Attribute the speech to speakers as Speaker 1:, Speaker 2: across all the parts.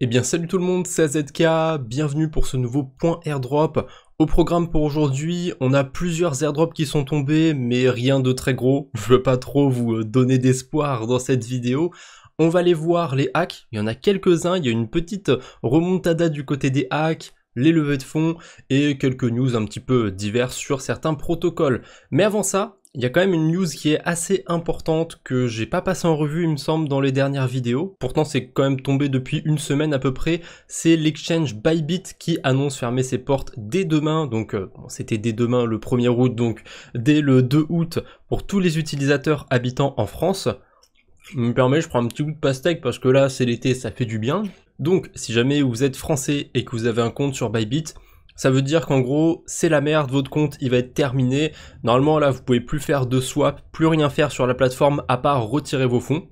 Speaker 1: Eh bien salut tout le monde, c'est AZK, bienvenue pour ce nouveau point airdrop. Au programme pour aujourd'hui, on a plusieurs airdrops qui sont tombés, mais rien de très gros. Je veux pas trop vous donner d'espoir dans cette vidéo. On va aller voir les hacks, il y en a quelques-uns, il y a une petite remontada du côté des hacks, les levées de fonds et quelques news un petit peu diverses sur certains protocoles. Mais avant ça, il y a quand même une news qui est assez importante que j'ai pas passé en revue il me semble dans les dernières vidéos. Pourtant c'est quand même tombé depuis une semaine à peu près. C'est l'exchange Bybit qui annonce fermer ses portes dès demain. Donc c'était dès demain le 1er août, donc dès le 2 août pour tous les utilisateurs habitant en France. Me permet, je prends un petit bout de pastèque parce que là c'est l'été, ça fait du bien. Donc si jamais vous êtes français et que vous avez un compte sur Bybit, ça veut dire qu'en gros, c'est la merde, votre compte il va être terminé. Normalement là, vous pouvez plus faire de swap, plus rien faire sur la plateforme à part retirer vos fonds.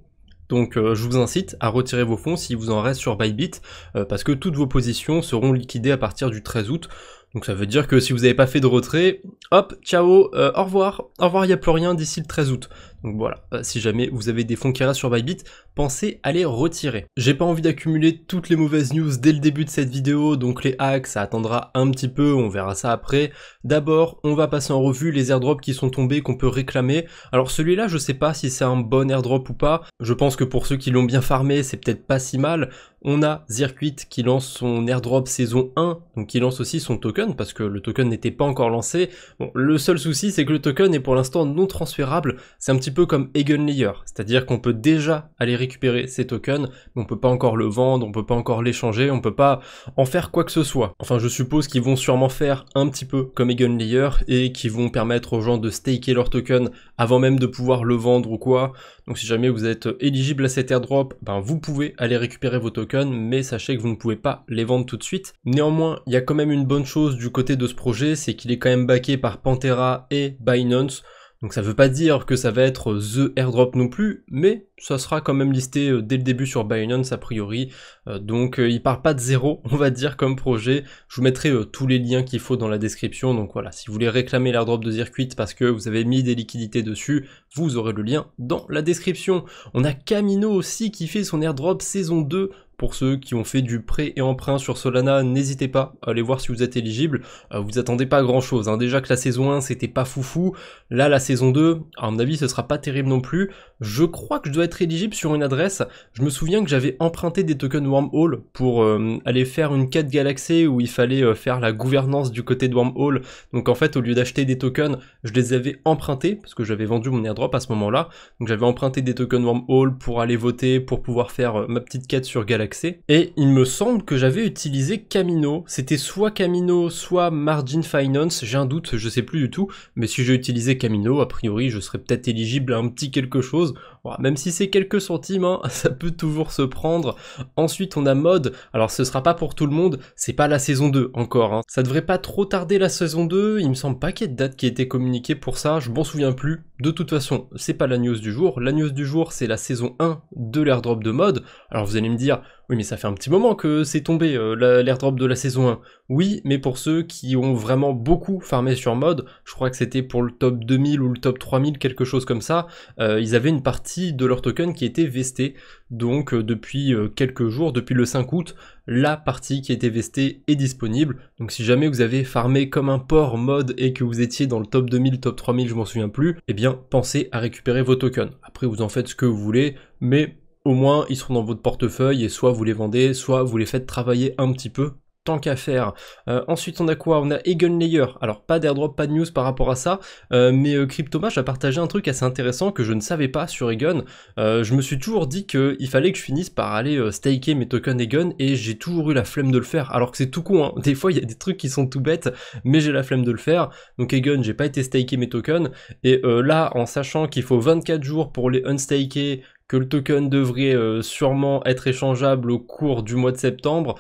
Speaker 1: Donc je vous incite à retirer vos fonds si vous en reste sur Bybit, parce que toutes vos positions seront liquidées à partir du 13 août. Donc ça veut dire que si vous n'avez pas fait de retrait, hop, ciao, au revoir, il n'y a plus rien d'ici le 13 août. Donc voilà, si jamais vous avez des fonds qui restent sur Bybit, pensez à les retirer. J'ai pas envie d'accumuler toutes les mauvaises news dès le début de cette vidéo, donc les hacks, ça attendra un petit peu, on verra ça après. D'abord, on va passer en revue les airdrops qui sont tombés, qu'on peut réclamer. Alors celui-là, je sais pas si c'est un bon airdrop ou pas, je pense que pour ceux qui l'ont bien farmé, c'est peut-être pas si mal. On a Zircuit qui lance son airdrop saison 1, donc qui lance aussi son token, parce que le token n'était pas encore lancé. Bon, le seul souci, c'est que le token est pour l'instant non transférable, c'est un petit peu comme Eigenlayer, c'est-à-dire qu'on peut déjà aller récupérer ces tokens, mais on peut pas encore le vendre, on peut pas encore l'échanger, on peut pas en faire quoi que ce soit. Enfin, je suppose qu'ils vont sûrement faire un petit peu comme Eigenlayer, et qui vont permettre aux gens de staker leur token avant même de pouvoir le vendre ou quoi. Donc si jamais vous êtes éligible à cet airdrop, ben vous pouvez aller récupérer vos tokens, mais sachez que vous ne pouvez pas les vendre tout de suite. Néanmoins, il y a quand même une bonne chose du côté de ce projet, c'est qu'il est quand même backé par Pantera et Binance. Donc ça veut pas dire que ça va être the airdrop non plus, mais ça sera quand même listé dès le début sur Binance a priori. Donc il part pas de zéro, on va dire, comme projet. Je vous mettrai tous les liens qu'il faut dans la description. Donc voilà, si vous voulez réclamer l'airdrop de Zircuit parce que vous avez mis des liquidités dessus, vous aurez le lien dans la description. On a Camino aussi qui fait son airdrop saison 2. Pour ceux qui ont fait du prêt et emprunt sur Solana, n'hésitez pas à aller voir si vous êtes éligible. Vous attendez pas à grand chose, hein. Déjà que la saison 1 c'était pas foufou. Là la saison 2, à mon avis ce sera pas terrible non plus. Je crois que je dois être éligible sur une adresse. Je me souviens que j'avais emprunté des tokens Wormhole pour aller faire une quête galaxée où il fallait faire la gouvernance du côté de Wormhole. Donc en fait au lieu d'acheter des tokens, je les avais empruntés parce que j'avais vendu mon airdrop à ce moment-là. Donc j'avais emprunté des tokens Wormhole pour aller voter, pour pouvoir faire ma petite quête sur Galaxy. Et il me semble que j'avais utilisé Camino, c'était soit Camino, soit Margin Finance, j'ai un doute, je sais plus du tout, mais si j'ai utilisé Camino, a priori je serais peut-être éligible à un petit quelque chose, bon, même si c'est quelques centimes, hein, ça peut toujours se prendre. Ensuite on a Mode, alors ce sera pas pour tout le monde, c'est pas la saison 2 encore, hein. Ça devrait pas trop tarder la saison 2, il me semble pas qu'il y ait de date qui a été communiquée pour ça, je m'en souviens plus. De toute façon, c'est pas la news du jour, la news du jour c'est la saison 1 de l'airdrop de Mode. Alors vous allez me dire, oui mais ça fait un petit moment que c'est tombé l'airdrop de la saison 1. Oui, mais pour ceux qui ont vraiment beaucoup farmé sur Mode, je crois que c'était pour le top 2000 ou le top 3000, quelque chose comme ça, ils avaient une partie de leur token qui était vestée. Donc depuis quelques jours, depuis le 5 août, la partie qui était vestée est disponible. Donc si jamais vous avez farmé comme un porc Mode et que vous étiez dans le top 2000, top 3000, je m'en souviens plus, eh bien pensez à récupérer vos tokens. Après vous en faites ce que vous voulez, mais au moins ils seront dans votre portefeuille et soit vous les vendez, soit vous les faites travailler un petit peu, tant qu'à faire. Ensuite on a quoi? On a Eigenlayer. Alors pas d'airdrop, pas de news par rapport à ça, mais Cryptomash a partagé un truc assez intéressant que je ne savais pas sur Eigen. Je me suis toujours dit qu'il fallait que je finisse par aller staker mes tokens Eigen et j'ai toujours eu la flemme de le faire, alors que c'est tout con, hein. Des fois il y a des trucs qui sont tout bêtes, mais j'ai la flemme de le faire. Donc Eigen, j'ai pas été staker mes tokens, et là en sachant qu'il faut 24 jours pour les unstaker, que le token devrait sûrement être échangeable au cours du mois de septembre,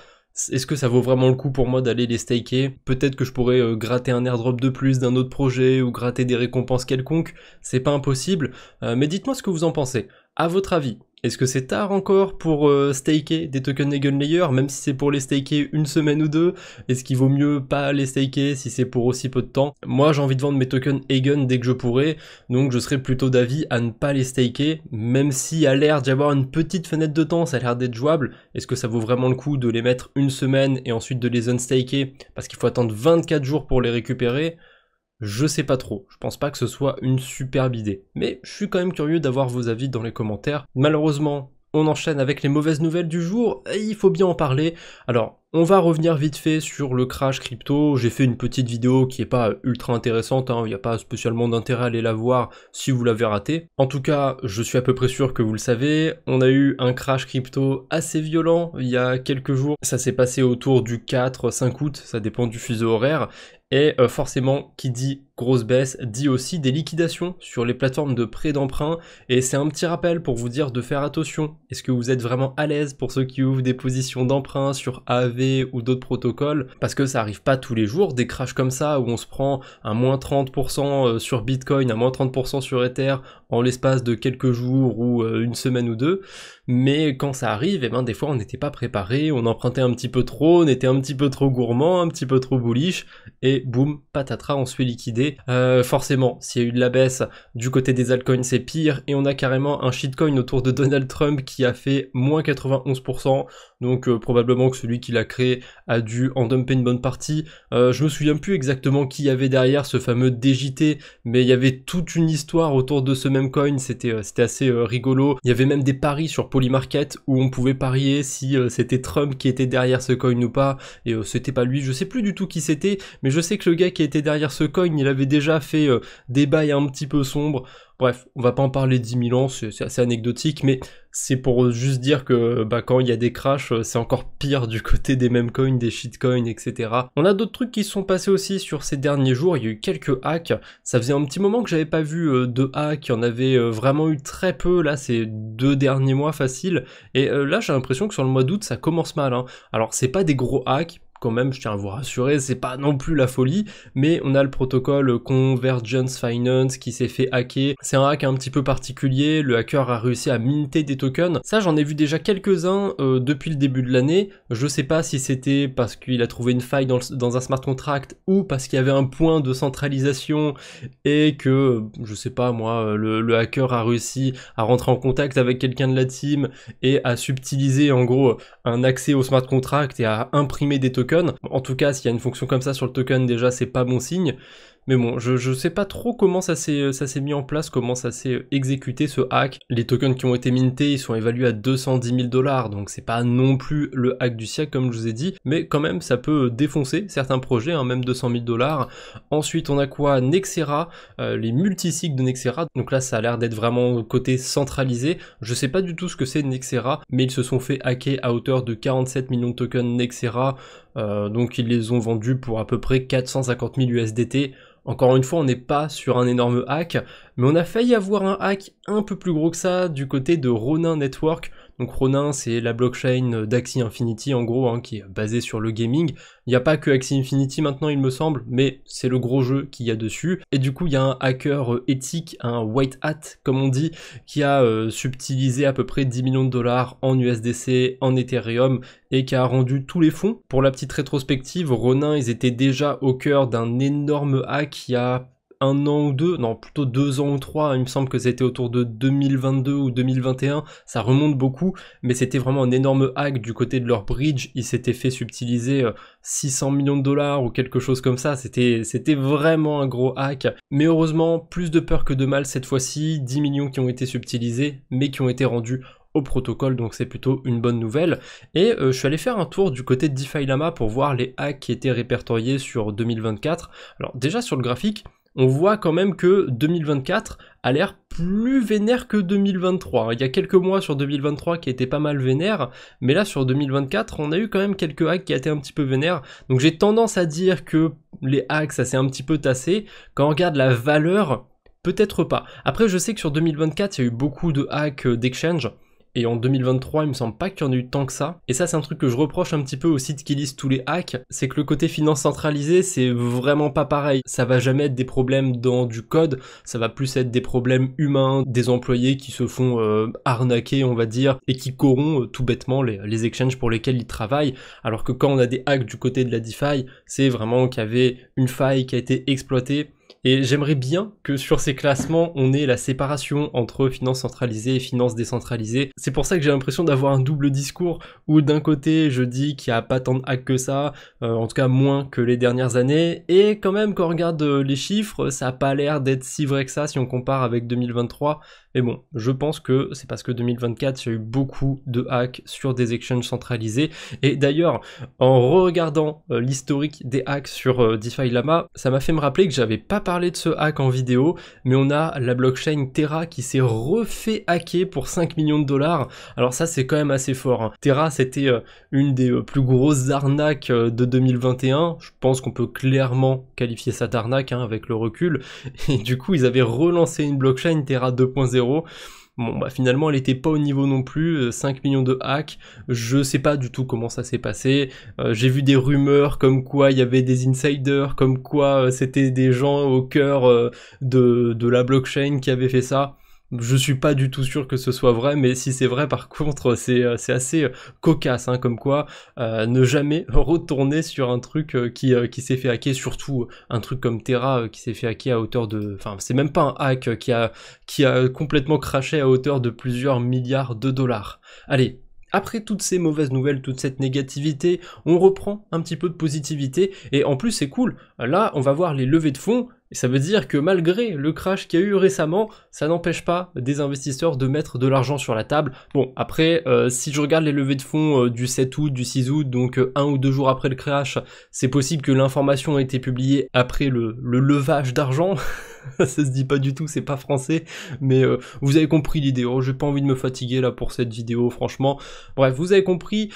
Speaker 1: est-ce que ça vaut vraiment le coup pour moi d'aller les staker? Peut-être que je pourrais gratter un airdrop de plus d'un autre projet ou gratter des récompenses quelconques, c'est pas impossible, mais dites-moi ce que vous en pensez. À votre avis, Est-ce que c'est tard encore pour staker des tokens Eigenlayer, même si c'est pour les staker une semaine ou deux? Est-ce qu'il vaut mieux pas les staker si c'est pour aussi peu de temps? Moi j'ai envie de vendre mes tokens Eigen dès que je pourrai, donc je serais plutôt d'avis à ne pas les staker, même s'il y a l'air d'y avoir une petite fenêtre de temps, ça a l'air d'être jouable. Est-ce que ça vaut vraiment le coup de les mettre une semaine et ensuite de les unstaker, parce qu'il faut attendre 24 jours pour les récupérer? Je sais pas trop, je pense pas que ce soit une superbe idée, mais je suis quand même curieux d'avoir vos avis dans les commentaires. Malheureusement, on enchaîne avec les mauvaises nouvelles du jour, et il faut bien en parler. Alors, on va revenir vite fait sur le crash crypto, j'ai fait une petite vidéo qui est pas ultra intéressante, il n'y a pas spécialement d'intérêt à aller la voir si vous l'avez raté. En tout cas, je suis à peu près sûr que vous le savez, on a eu un crash crypto assez violent il y a quelques jours, ça s'est passé autour du 4-5 août, ça dépend du fuseau horaire, et forcément, qui dit grosse baisse, dit aussi des liquidations sur les plateformes de prêt d'emprunt, et c'est un petit rappel pour vous dire de faire attention. Est-ce que vous êtes vraiment à l'aise pour ceux qui ouvrent des positions d'emprunt sur AAV ou d'autres protocoles? Parce que ça arrive pas tous les jours, des crashs comme ça, où on se prend un moins 30% sur Bitcoin, un moins 30% sur Ether, en l'espace de quelques jours ou une semaine ou deux, mais quand ça arrive, eh ben des fois on n'était pas préparé, on empruntait un petit peu trop, on était un petit peu trop gourmand, un petit peu trop bullish, et boum, patatras, on se fait liquider. Forcément, s'il y a eu de la baisse du côté des altcoins, c'est pire, et on a carrément un shitcoin autour de Donald Trump qui a fait moins 91%, donc probablement que celui qui l'a créé a dû en dumper une bonne partie. Je me souviens plus exactement qui y avait derrière ce fameux DJT, mais il y avait toute une histoire autour de ce même coin, c'était assez rigolo. Il y avait même des paris sur Polymarket où on pouvait parier si c'était Trump qui était derrière ce coin ou pas, et c'était pas lui, je sais plus du tout qui c'était, mais je sais que le gars qui était derrière ce coin, il avait déjà fait des bails un petit peu sombres. Bref, on va pas en parler 10 000 ans, c'est assez anecdotique, mais c'est pour juste dire que quand il y a des crashs, c'est encore pire du côté des meme coins, des shitcoins, etc. On a d'autres trucs qui se sont passés aussi sur ces derniers jours, il y a eu quelques hacks, ça faisait un petit moment que j'avais pas vu de hacks, il y en avait vraiment eu très peu, là ces 2 derniers mois faciles, et là j'ai l'impression que sur le mois d'août ça commence mal, hein. Alors c'est pas des gros hacks, quand même, je tiens à vous rassurer, c'est pas non plus la folie, mais on a le protocole Convergence Finance qui s'est fait hacker. C'est un hack un petit peu particulier, le hacker a réussi à minter des tokens. Ça, j'en ai vu déjà quelques-uns depuis le début de l'année. Je sais pas si c'était parce qu'il a trouvé une faille dans un smart contract ou parce qu'il y avait un point de centralisation et que, je sais pas moi, le hacker a réussi à rentrer en contact avec quelqu'un de la team et à subtiliser en gros un accès au smart contract et à imprimer des tokens. En tout cas, s'il y a une fonction comme ça sur le token, déjà c'est pas bon signe. Mais bon, je sais pas trop comment ça s'est mis en place, comment ça s'est exécuté ce hack. Les tokens qui ont été mintés, ils sont évalués à 210 000 $, donc c'est pas non plus le hack du siècle comme je vous ai dit, mais quand même ça peut défoncer certains projets, hein, même 200 000 $. Ensuite on a quoi? Nexera, les multicycles de Nexera, donc là ça a l'air d'être vraiment côté centralisé. Je sais pas du tout ce que c'est Nexera, mais ils se sont fait hacker à hauteur de 47 millions de tokens Nexera, donc ils les ont vendus pour à peu près 450 000 USDT. Encore une fois, on n'est pas sur un énorme hack, mais on a failli avoir un hack un peu plus gros que ça du côté de Ronin Network. Donc Ronin, c'est la blockchain d'Axie Infinity en gros, hein, qui est basée sur le gaming. Il n'y a pas que Axie Infinity maintenant il me semble, mais c'est le gros jeu qu'il y a dessus. Et du coup il y a un hacker éthique, un white hat comme on dit, qui a subtilisé à peu près 10 millions de dollars en USDC, en Ethereum, et qui a rendu tous les fonds. Pour la petite rétrospective, Ronin, ils étaient déjà au cœur d'un énorme hack il y a 1 an ou 2, non plutôt 2 ans ou 3, il me semble que c'était autour de 2022 ou 2021, ça remonte beaucoup, mais c'était vraiment un énorme hack du côté de leur bridge, ils s'étaient fait subtiliser 600 millions de dollars ou quelque chose comme ça, c'était vraiment un gros hack, mais heureusement, plus de peur que de mal cette fois-ci, 10 millions qui ont été subtilisés, mais qui ont été rendus au protocole, donc c'est plutôt une bonne nouvelle. Et je suis allé faire un tour du côté de DeFi Lama pour voir les hacks qui étaient répertoriés sur 2024. Alors déjà sur le graphique, on voit quand même que 2024 a l'air plus vénère que 2023. Il y a quelques mois sur 2023 qui étaient pas mal vénères, mais là sur 2024, on a eu quand même quelques hacks qui étaient un petit peu vénères. Donc j'ai tendance à dire que les hacks, ça s'est un petit peu tassé. Quand on regarde la valeur, peut-être pas. Après, je sais que sur 2024, il y a eu beaucoup de hacks d'exchange, et en 2023 il me semble pas qu'il y en ait eu tant que ça. Et ça c'est un truc que je reproche un petit peu aux sites qui listent tous les hacks, c'est que le côté finance centralisée c'est vraiment pas pareil. Ça va jamais être des problèmes dans du code, ça va plus être des problèmes humains, des employés qui se font arnaquer on va dire, et qui corrompent tout bêtement les exchanges pour lesquels ils travaillent, alors que quand on a des hacks du côté de la DeFi, c'est vraiment qu'il y avait une faille qui a été exploitée. Et j'aimerais bien que sur ces classements, on ait la séparation entre finance centralisée et finance décentralisée. C'est pour ça que j'ai l'impression d'avoir un double discours, où d'un côté je dis qu'il n'y a pas tant de hacks que ça, en tout cas moins que les dernières années, et quand même quand on regarde les chiffres, ça n'a pas l'air d'être si vrai que ça si on compare avec 2023. Mais bon, je pense que c'est parce que 2024, il y a eu beaucoup de hacks sur des exchanges centralisés. Et d'ailleurs, en regardant l'historique des hacks sur DeFi Llama, ça m'a fait me rappeler que j'avais pas parlé de ce hack en vidéo, mais on a la blockchain Terra qui s'est refait hacker pour 5 millions de dollars. Alors ça, c'est quand même assez fort, hein. Terra, c'était une des plus grosses arnaques de 2021. Je pense qu'on peut clairement qualifier ça d'arnaque, hein, avec le recul. Et du coup, ils avaient relancé une blockchain Terra 2.0. Bon bah finalement elle était pas au niveau non plus, 5 millions de hacks, je sais pas du tout comment ça s'est passé, j'ai vu des rumeurs comme quoi il y avait des insiders, comme quoi c'était des gens au cœur de la blockchain qui avaient fait ça. Je suis pas du tout sûr que ce soit vrai, mais si c'est vrai par contre c'est assez cocasse, hein, comme quoi ne jamais retourner sur un truc qui s'est fait hacker, surtout un truc comme Terra qui s'est fait hacker à hauteur de... Enfin c'est même pas un hack qui a complètement craché à hauteur de plusieurs milliards de dollars. Allez, après toutes ces mauvaises nouvelles, toute cette négativité, on reprend un petit peu de positivité, et en plus c'est cool, là on va voir les levées de fonds, et ça veut dire que malgré le crash qu'il y a eu récemment, ça n'empêche pas des investisseurs de mettre de l'argent sur la table. Bon, après, si je regarde les levées de fonds du 7 août, du 6 août, donc 1 ou 2 jours après le crash, c'est possible que l'information ait été publiée après le levage d'argent. Ça se dit pas du tout, c'est pas français, mais vous avez compris l'idée. Oh, j'ai pas envie de me fatiguer là pour cette vidéo, franchement. Bref, vous avez compris,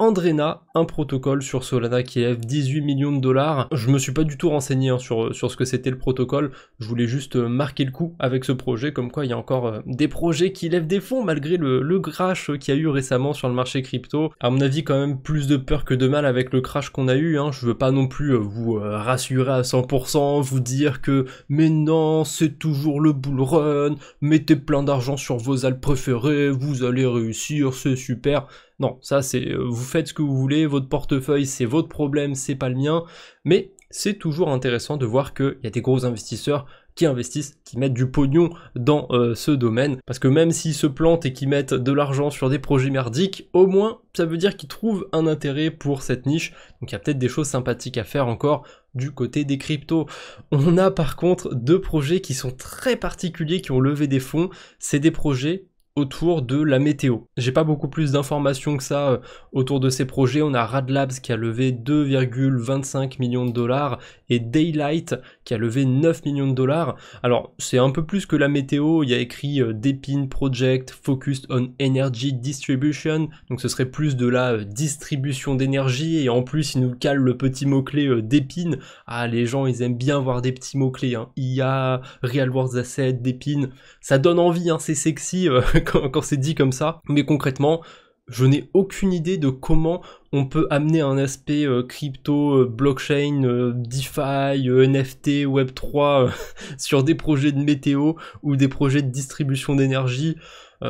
Speaker 1: Andrena, un protocole sur Solana qui lève 18 millions de dollars. Je me suis pas du tout renseigné, hein, sur ce que c'était le protocole, je voulais juste marquer le coup avec ce projet, comme quoi il y a encore des projets qui lèvent des fonds malgré le crash qu'il y a eu récemment sur le marché crypto. À mon avis, quand même plus de peur que de mal avec le crash qu'on a eu, hein. Je veux pas non plus vous rassurer à 100%, vous dire que mais non, c'est toujours le bull run, mettez plein d'argent sur vos alts préférés, vous allez réussir, c'est super. Non, ça c'est, vous faites ce que vous voulez, votre portefeuille c'est votre problème, c'est pas le mien, mais c'est toujours intéressant de voir qu'il y a des gros investisseurs qui investissent, qui mettent du pognon dans ce domaine, parce que même s'ils se plantent et qu'ils mettent de l'argent sur des projets merdiques, au moins ça veut dire qu'ils trouvent un intérêt pour cette niche, donc il y a peut-être des choses sympathiques à faire encore du côté des cryptos. On a par contre deux projets qui sont très particuliers, qui ont levé des fonds, c'est des projets autour de la météo. J'ai pas beaucoup plus d'informations que ça autour de ces projets. On a Rad Labs qui a levé 2,25 millions de dollars et Daylight qui a levé 9 millions de dollars. Alors c'est un peu plus que la météo, il y a écrit Depin Project Focused on Energy Distribution, donc ce serait plus de la distribution d'énergie, et en plus il nous cale le petit mot-clé Depin. Ah, les gens ils aiment bien voir des petits mots-clés, hein. IA, Real World Asset, Depin, ça donne envie, hein, c'est sexy quand c'est dit comme ça, mais concrètement, je n'ai aucune idée de comment on peut amener un aspect crypto, blockchain, DeFi, NFT, Web3 sur des projets de météo ou des projets de distribution d'énergie.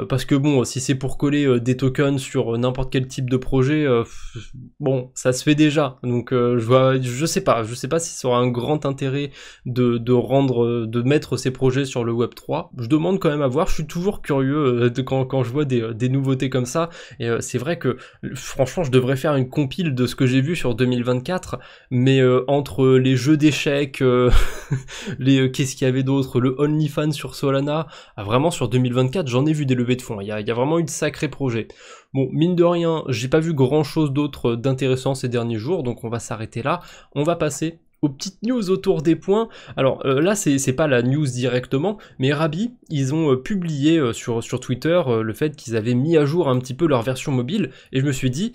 Speaker 1: Parce que bon, si c'est pour coller des tokens sur n'importe quel type de projet, bon, ça se fait déjà. Donc je sais pas si ça aura un grand intérêt de mettre ces projets sur le Web3. Je demande quand même à voir. Je suis toujours curieux quand je vois des nouveautés comme ça. Et c'est vrai que franchement, je devrais faire une compile de ce que j'ai vu sur 2024. Mais entre les jeux d'échecs, qu'est-ce qu'il y avait d'autre, le OnlyFans sur Solana, vraiment sur 2024, j'en ai vu des levées de fonds. Il y a vraiment eu de sacrés projets. Bon, mine de rien, j'ai pas vu grand chose d'autre d'intéressant ces derniers jours, donc on va s'arrêter là. On va passer aux petites news autour des points. Alors là, c'est pas la news directement, mais Rabi, ils ont publié sur Twitter le fait qu'ils avaient mis à jour un petit peu leur version mobile, et je me suis dit,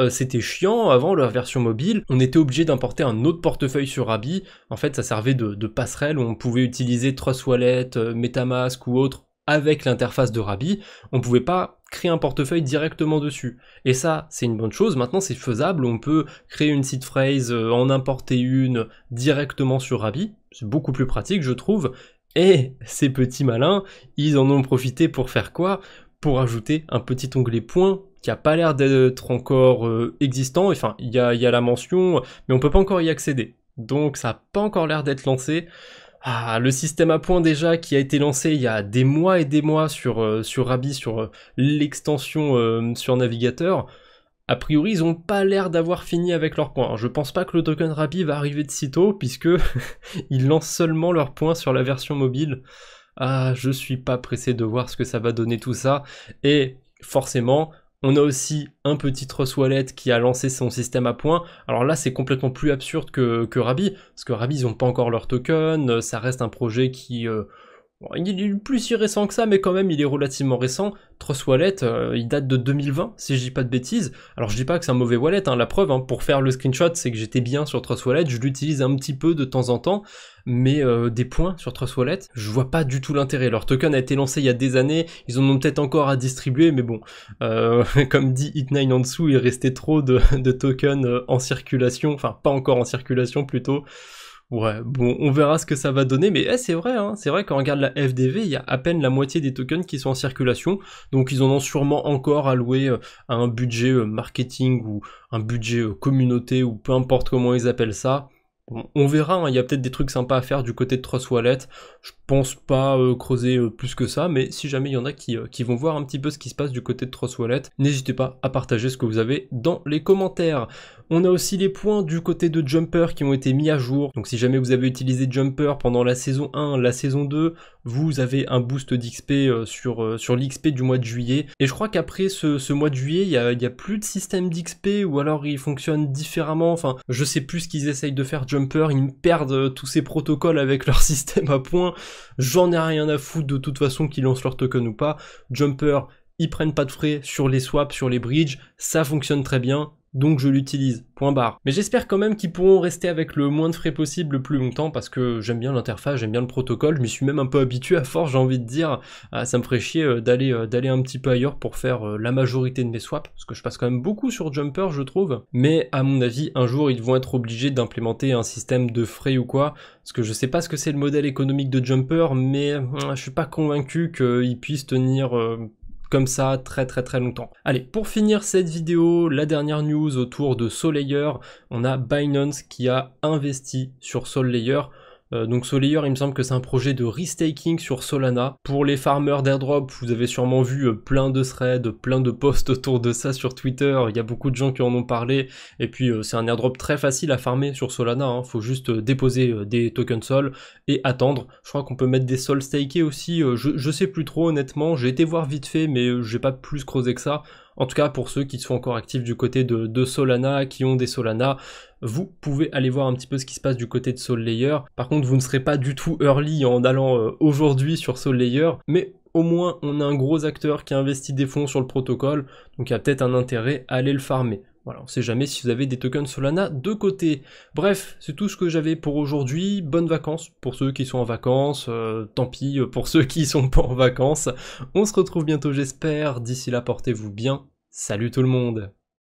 Speaker 1: c'était chiant, avant leur version mobile, on était obligé d'importer un autre portefeuille sur Rabi. En fait, ça servait de passerelle où on pouvait utiliser Trust Wallet, Metamask ou autre, avec l'interface de Rabbi, on pouvait pas créer un portefeuille directement dessus. Et ça, c'est une bonne chose. Maintenant, c'est faisable. On peut créer une seed phrase, en importer une directement sur Rabbi. C'est beaucoup plus pratique, je trouve. Et ces petits malins, ils en ont profité pour faire quoi? Pour ajouter un petit onglet points qui a pas l'air d'être encore existant. Enfin, il y a la mention, mais on peut pas encore y accéder. Donc ça a pas encore l'air d'être lancé. Ah, le système à points déjà qui a été lancé il y a des mois et des mois sur Rabbi, sur l'extension sur navigateur. A priori, ils ont pas l'air d'avoir fini avec leurs points. Je pense pas que le token Rabbi va arriver de sitôt, puisque ils lancent seulement leurs points sur la version mobile. Ah, je suis pas pressé de voir ce que ça va donner tout ça. Et forcément, on a aussi un petit Trust Wallet qui a lancé son système à points. Alors là, c'est complètement plus absurde que Rabbi, parce que Rabbi, ils ont pas encore leur token, ça reste un projet qui... Bon, il est plus si récent que ça, mais quand même, il est relativement récent. Trust Wallet, il date de 2020, si je dis pas de bêtises. Alors je dis pas que c'est un mauvais wallet, hein, la preuve, hein, pour faire le screenshot, c'est que j'étais bien sur Trust Wallet, je l'utilise un petit peu de temps en temps, mais des points sur Trust Wallet, je vois pas du tout l'intérêt. Leur token a été lancé il y a des années, ils en ont peut-être encore à distribuer, mais bon, comme dit Hit9 en dessous, il restait trop de tokens en circulation, enfin pas encore en circulation plutôt. Ouais, bon, on verra ce que ça va donner, mais c'est vrai, hein, c'est vrai quand on regarde la FDV, il y a à peine la moitié des tokens qui sont en circulation, donc ils en ont sûrement encore alloué à un budget marketing ou un budget communauté ou peu importe comment ils appellent ça. Bon, on verra, hein, il y a peut-être des trucs sympas à faire du côté de Trust Wallet, je pense pas creuser plus que ça, mais si jamais il y en a qui vont voir un petit peu ce qui se passe du côté de Trust Wallet, n'hésitez pas à partager ce que vous avez dans les commentaires. On a aussi les points du côté de Jumper qui ont été mis à jour, donc si jamais vous avez utilisé Jumper pendant la saison 1, la saison 2, vous avez un boost d'XP sur l'XP du mois de juillet, et je crois qu'après ce mois de juillet, il y a plus de système d'XP, ou alors il fonctionne différemment, enfin, je sais plus ce qu'ils essayent de faire Jumper, ils me perdent tous ces protocoles avec leur système à points, j'en ai rien à foutre de toute façon qu'ils lancent leur token ou pas. Jumper, ils prennent pas de frais sur les swaps, sur les bridges, ça fonctionne très bien, donc je l'utilise, point barre. Mais j'espère quand même qu'ils pourront rester avec le moins de frais possible le plus longtemps, parce que j'aime bien l'interface, j'aime bien le protocole, je m'y suis même un peu habitué à force, j'ai envie de dire, ça me ferait chier d'aller un petit peu ailleurs pour faire la majorité de mes swaps, parce que je passe quand même beaucoup sur Jumper, je trouve, mais à mon avis, un jour, ils vont être obligés d'implémenter un système de frais ou quoi, parce que je sais pas ce que c'est le modèle économique de Jumper, mais je suis pas convaincu qu'il puisse tenir... comme ça très longtemps. Allez, pour finir cette vidéo, la dernière news autour de Soleiller, on a Binance qui a investi sur Soleiller. Donc Soleiller, il me semble que c'est un projet de restaking sur Solana. Pour les farmers d'airdrop, vous avez sûrement vu plein de threads, plein de posts autour de ça sur Twitter, il y a beaucoup de gens qui en ont parlé, et puis c'est un airdrop très facile à farmer sur Solana, hein. Faut juste déposer des tokens Sol et attendre. Je crois qu'on peut mettre des Sol stakés aussi, je sais plus trop honnêtement, j'ai été voir vite fait, mais j'ai pas plus creusé que ça. En tout cas, pour ceux qui sont encore actifs du côté de Solana, qui ont des Solana, vous pouvez aller voir un petit peu ce qui se passe du côté de Soleiller. Par contre, vous ne serez pas du tout early en allant aujourd'hui sur Soleiller, mais au moins on a un gros acteur qui a investi des fonds sur le protocole, donc il y a peut-être un intérêt à aller le farmer. Voilà, on sait jamais si vous avez des tokens Solana de côté. Bref, c'est tout ce que j'avais pour aujourd'hui. Bonnes vacances pour ceux qui sont en vacances. Tant pis pour ceux qui sont pas en vacances. On se retrouve bientôt, j'espère. D'ici là, portez-vous bien. Salut tout le monde!